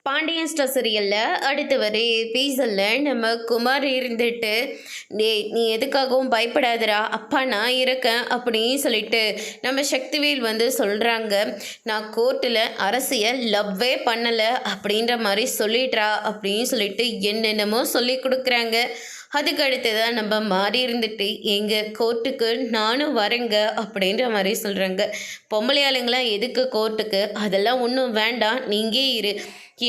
Pandian star சீரியலில் அடுத்து வர எபிசோடில் நம்ம குமார் இருந்துட்டு நீ எதுக்காகவும் பயப்படாதடா, அப்பா நான் இருக்கேன் அப்படின்னு சொல்லிட்டு நம்ம சக்திவேல் சொல்கிறாங்க. நான் கோர்ட்டில் அரசியல் லவ்வே பண்ணலை அப்படின்ற மாதிரி சொல்லிடுறா அப்படின்னு சொல்லிட்டு என்னென்னமோ சொல்லி கொடுக்குறாங்க. அதுக்கு அடுத்து தான் நம்ம மாறி இருந்துட்டு எங்கள் கோர்ட்டுக்கு நானும் வரேங்க அப்படின்ற மாதிரி சொல்கிறாங்க. பொம்பளை ஆளுங்களாம் எதுக்கு கோர்ட்டுக்கு, அதெல்லாம் ஒன்றும் வேண்டாம், நீங்கே இரு.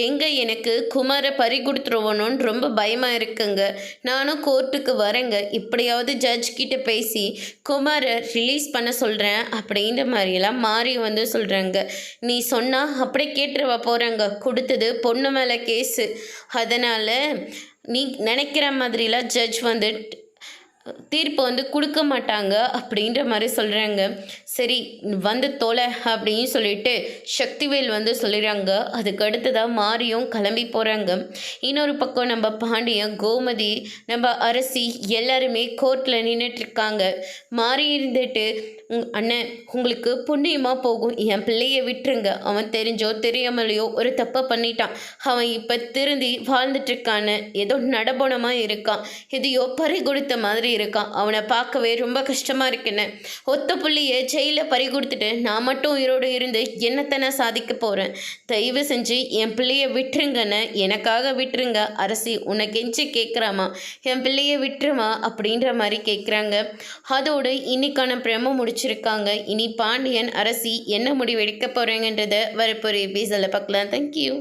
எங்கே எனக்கு குமாரை பறி கொடுத்துருவணும்னு ரொம்ப பயமாக இருக்குங்க. நானும் கோர்ட்டுக்கு வரேங்க, இப்படியாவது ஜட்ஜ் கிட்ட பேசி குமாரை ரிலீஸ் பண்ண சொல்கிறேன் அப்படின்ற மாதிரியெல்லாம் மாறி சொல்கிறாங்க. நீ சொன்னால் அப்படியே கேட்டுருவா போகிறாங்க, கொடுத்தது பொண்ணு மேலே கேஸு, அதனால் நீ நினைக்கிற மாதிரிலாம் ஜட்ஜ் தீர்ப்பு கொடுக்க மாட்டாங்க அப்படின்ற மாதிரி சொல்கிறாங்க. சரி தொலை அப்படின்னு சொல்லிட்டு சக்திவேல் சொல்லிடுறாங்க. அதுக்கு அடுத்ததாக மாரியும் கிளம்பி போகிறாங்க. இன்னொரு பக்கம் நம்ம பாண்டியன், கோமதி, நம்ம அரசி எல்லாருமே கோர்ட்டில் நின்றுட்டுருக்காங்க. மாறி இருந்துட்டு அண்ணன் உங்களுக்கு புண்ணியமாக போகும், என் பிள்ளையை விட்டுருங்க, அவன் தெரிஞ்சோ தெரியாமலையோ ஒரு தப்பை பண்ணிட்டான், அவன் இப்போ திருந்தி வாழ்ந்துட்டுருக்கான்னு ஏதோ நடபோனமாக இருக்கான், எதையோ பறி கொடுத்த மாதிரி இருக்கான், அவனை பார்க்கவே ரொம்ப கஷ்டமாக இருக்குன்னு. ஒத்த புள்ளியை ஜெயிலில் பறி கொடுத்துட்டு நான் மட்டும் உயிரோடு இருந்து என்னத்தை நான் சாதிக்க போகிறேன், தயவு செஞ்சு என் பிள்ளையை விட்டுருங்கன்னு, எனக்காக விட்டுருங்க அரசி, உனக்கு எஞ்சி கேட்குறாமா, என் பிள்ளையை விட்டுருமா அப்படின்ற மாதிரி கேட்குறாங்க. அதோடு இன்னைக்கான பிரம முடிச்சிருக்காங்க. இனி பாண்டியன் அரசி என்ன முடிவு எடுக்க போகிறேங்கன்றதை வரப்போகிற எபிசோடில் பார்க்கலாம். தேங்க்யூ.